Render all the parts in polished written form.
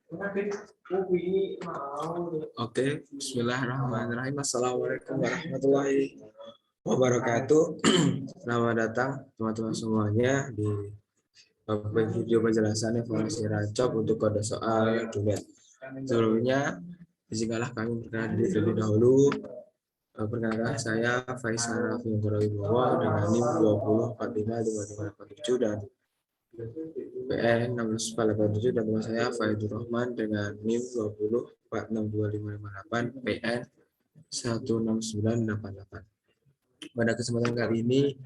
Oke, bismillahirrahmanirrahim. Assalamualaikum warahmatullahi wabarakatuh. Selamat datang teman-teman semuanya di video penjelasan evaluasi rancop untuk kode soal duet. Sebelumnya, izinkanlah kami berkenalan diri terlebih dahulu. Perkenalkan saya Faisal Raffi Wibowo dengan NIM 20455587 dan PN 1647 dan teman saya Faidur Rahman dengan NIM 20462558 PN 16988. Pada kesempatan kali ini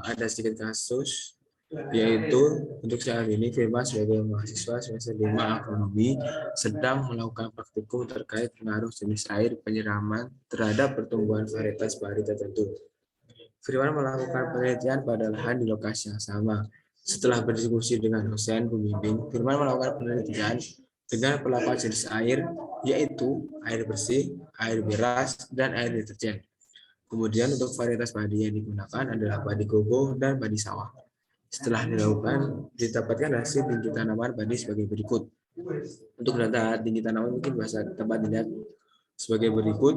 ada sedikit kasus, yaitu untuk saat ini Firman sebagai mahasiswa semester 5 agronomi sedang melakukan praktikum terkait pengaruh jenis air penyiraman terhadap pertumbuhan varietas padi tertentu. Firman melakukan penelitian pada lahan di lokasi yang sama. Setelah berdiskusi dengan dosen pembimbing, Firman melakukan penelitian dengan pelaporan jenis air, yaitu air bersih, air miras, dan air deterjen. Kemudian untuk varietas padi yang digunakan adalah padi koko dan padi sawah. Setelah dilakukan, didapatkan hasil tinggi tanaman padi sebagai berikut. Untuk data tinggi tanaman mungkin bisa dapat dilihat sebagai berikut.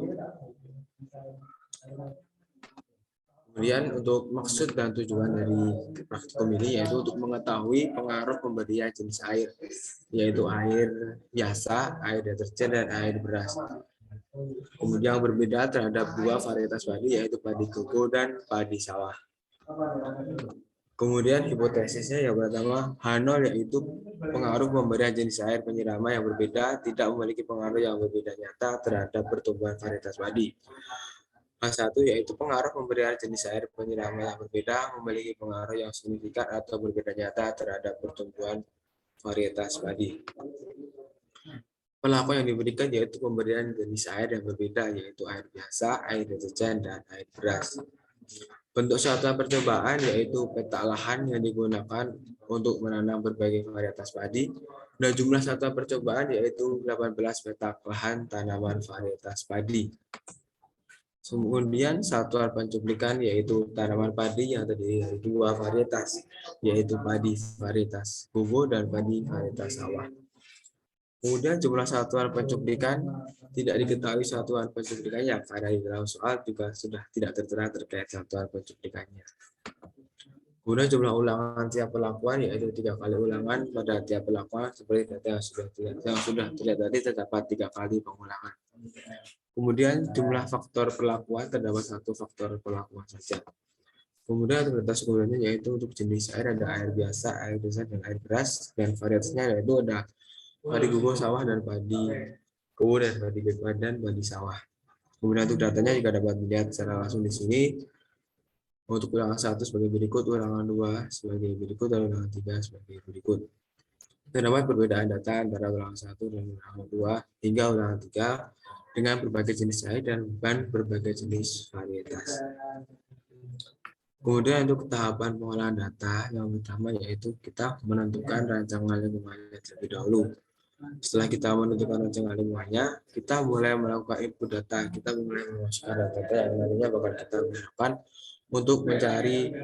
Kemudian untuk maksud dan tujuan dari praktikum ini yaitu untuk mengetahui pengaruh pemberian jenis air, yaitu air biasa, air deterjen, dan air beras. Kemudian berbeda terhadap dua varietas padi yaitu padi koko dan padi sawah. Kemudian hipotesisnya yang pertama, H0 yaitu pengaruh pemberian jenis air penyiraman yang berbeda tidak memiliki pengaruh yang berbeda nyata terhadap pertumbuhan varietas padi. H1 yaitu pengaruh pemberian jenis air penyiraman yang berbeda memiliki pengaruh yang signifikan atau berbeda nyata terhadap pertumbuhan varietas padi. Pelaku yang diberikan yaitu pemberian jenis air yang berbeda, yaitu air biasa, air deterjen, dan air beras. Bentuk satuan percobaan yaitu peta lahan yang digunakan untuk menanam berbagai varietas padi, dan jumlah satuan percobaan yaitu 18 peta lahan tanaman varietas padi. Kemudian satuan pencuplikan yaitu tanaman padi yang terdiri dari dua varietas, yaitu padi varietas koko dan padi varietas sawah. Kemudian jumlah satuan pencuplikan tidak diketahui satuan pencuplikannya karena di dalam soal juga sudah tidak tertera terkait satuan pencuplikannya. Kemudian jumlah ulangan tiap pelakuan yaitu 3 kali ulangan pada tiap pelakuan seperti data yang sudah terlihat tadi terdapat 3 kali pengulangan. Kemudian jumlah faktor pelakuan terdapat 1 faktor pelakuan saja. Kemudian untuk data sekundernya yaitu untuk jenis air ada air biasa, air dasar, dan air beras, dan variasinya yaitu ada padi koko sawah dan padi koko dan padi bebas dan padi sawah. Kemudian untuk datanya juga dapat dilihat secara langsung di sini. Untuk ulangan 1 sebagai berikut, ulangan 2 sebagai berikut, dan ulangan 3 sebagai berikut. Terdapat perbedaan data antara ulangan 1 dan ulangan 2 hingga ulangan 3 dengan berbagai jenis air dan berbagai jenis varietas. Kemudian untuk tahapan pengolahan data yang pertama yaitu kita menentukan rancangan lingkungannya terlebih dahulu. Setelah kita menentukan rancangan lingkungannya, kita mulai melakukan input data. Kita mulai memasukkan data yang nantinya bakal kita gunakan untuk mencari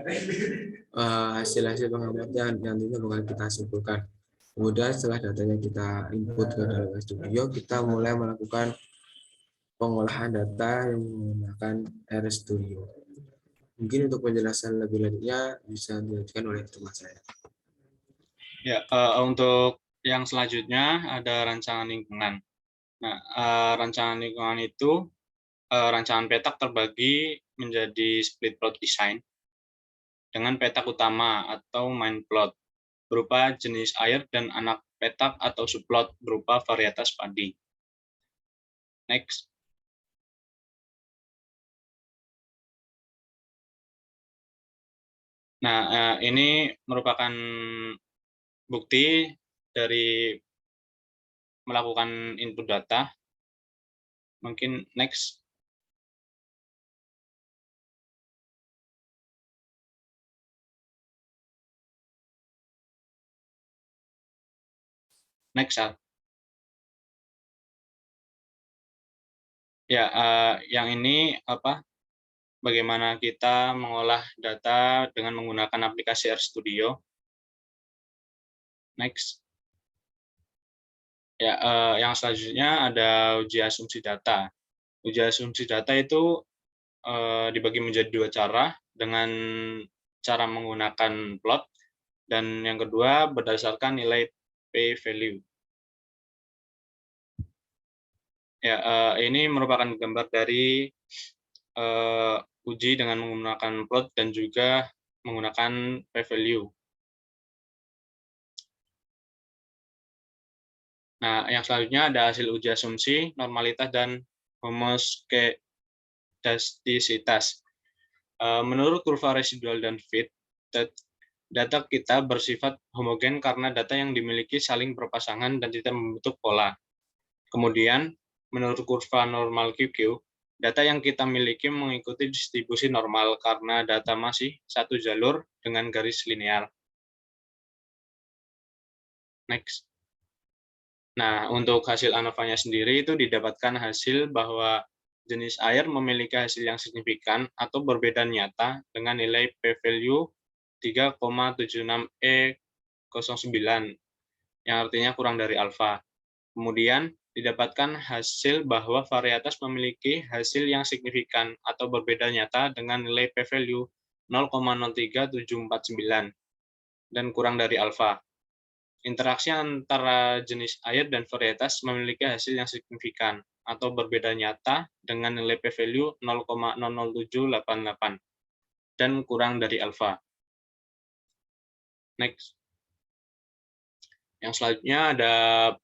hasil-hasil pengamatan yang nantinya bakal kita simpulkan. Kemudian setelah datanya kita input ke dalam studio, kita mulai melakukan pengolahan data yang menggunakan RStudio. Mungkin untuk penjelasan lebih lanjutnya bisa dilanjutkan oleh teman saya. Ya, untuk yang selanjutnya ada rancangan lingkungan. Nah, rancangan lingkungan itu rancangan petak terbagi menjadi split plot design dengan petak utama atau main plot berupa jenis air dan anak petak atau subplot berupa varietas padi. Next. Nah, ini merupakan bukti dari melakukan input data. Mungkin next. Next. Ya, yang ini bagaimana kita mengolah data dengan menggunakan aplikasi RStudio. Next. Ya, yang selanjutnya ada uji asumsi data. Uji asumsi data itu dibagi menjadi dua cara, dengan cara menggunakan plot, dan yang kedua berdasarkan nilai p-value. Ya, ini merupakan gambar dari uji dengan menggunakan plot dan juga menggunakan p-value. Nah, yang selanjutnya ada hasil uji asumsi, normalitas, dan homoskedastisitas. Menurut kurva residual dan fit, data kita bersifat homogen karena data yang dimiliki saling berpasangan dan tidak membentuk pola. Kemudian, menurut kurva normal QQ, data yang kita miliki mengikuti distribusi normal karena data masih satu jalur dengan garis linear. Next. Nah, untuk hasil ANOVA-nya sendiri itu didapatkan hasil bahwa jenis air memiliki hasil yang signifikan atau berbeda nyata dengan nilai p-value 3,76E09, yang artinya kurang dari alfa. Kemudian, didapatkan hasil bahwa varietas memiliki hasil yang signifikan atau berbeda nyata dengan nilai p-value 0,03749 dan kurang dari alfa. Interaksi antara jenis air dan varietas memiliki hasil yang signifikan atau berbeda nyata dengan nilai p-value 0,00788 dan kurang dari alfa. Next. Yang selanjutnya ada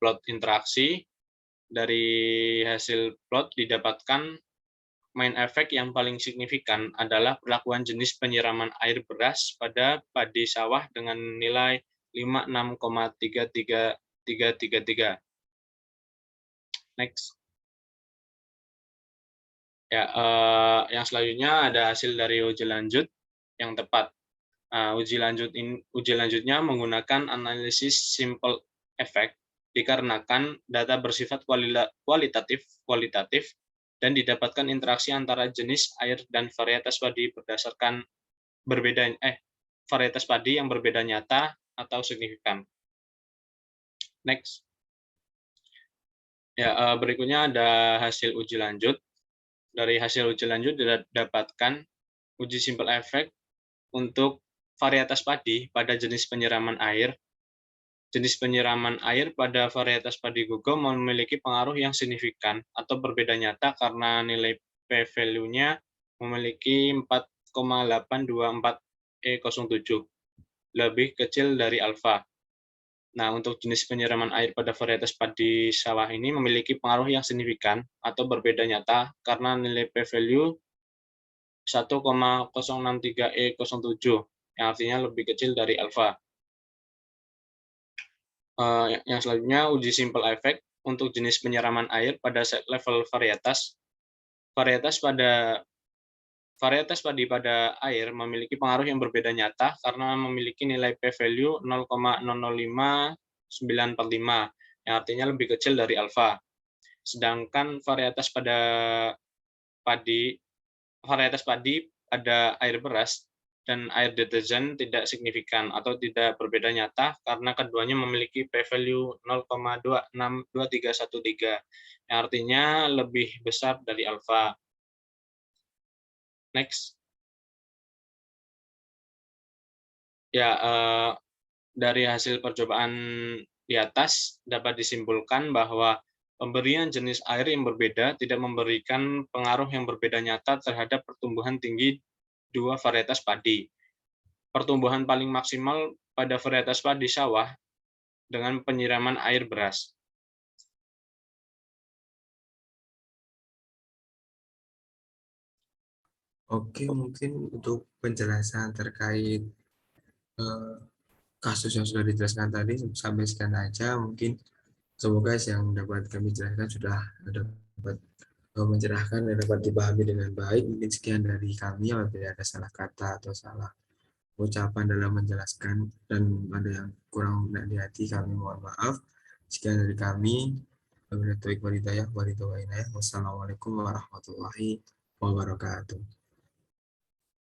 plot interaksi. Dari hasil plot didapatkan main efek yang paling signifikan adalah perlakuan jenis penyiraman air beras pada padi sawah dengan nilai 56,33333. Next. Ya, yang selanjutnya ada hasil dari uji lanjut yang tepat. Uji lanjutnya menggunakan analisis simple effect dikarenakan data bersifat kualitatif dan didapatkan interaksi antara jenis air dan varietas padi varietas padi yang berbeda nyata atau signifikan. Next. Ya, berikutnya ada hasil uji lanjut. Dari hasil uji lanjut didapatkan uji simple effect untuk varietas padi pada jenis penyiraman air. Jenis penyiraman air pada varietas padi gugo memiliki pengaruh yang signifikan atau berbeda nyata karena nilai p-value-nya memiliki 4,824E07, lebih kecil dari alfa. Nah, untuk jenis penyiraman air pada varietas padi sawah ini memiliki pengaruh yang signifikan atau berbeda nyata karena nilai p-value 1,063E07, yang artinya lebih kecil dari alfa. Yang selanjutnya uji simple effect untuk jenis penyiraman air pada set level varietas. Varietas padi pada air memiliki pengaruh yang berbeda nyata karena memiliki nilai p-value 0,005945, yang artinya lebih kecil dari alfa. Sedangkan varietas padi pada air beras dan air deterjen tidak signifikan atau tidak berbeda nyata karena keduanya memiliki p-value 0,262313, yang artinya lebih besar dari alfa. Next. Ya, dari hasil percobaan di atas dapat disimpulkan bahwa pemberian jenis air yang berbeda tidak memberikan pengaruh yang berbeda nyata terhadap pertumbuhan tinggi dua varietas padi. Pertumbuhan paling maksimal pada varietas padi sawah dengan penyiraman air beras. Oke, mungkin untuk penjelasan terkait kasus yang sudah dijelaskan tadi sampai sekian aja. Mungkin semoga yang dapat kami jelaskan sudah dapat mencerahkan dan dapat dipahami dengan baik. Mungkin sekian dari kami. Apabila ada salah kata atau salah ucapan dalam menjelaskan dan ada yang kurang di hati, kami mohon maaf. Sekian dari kami. Wassalamualaikum warahmatullahi wabarakatuh.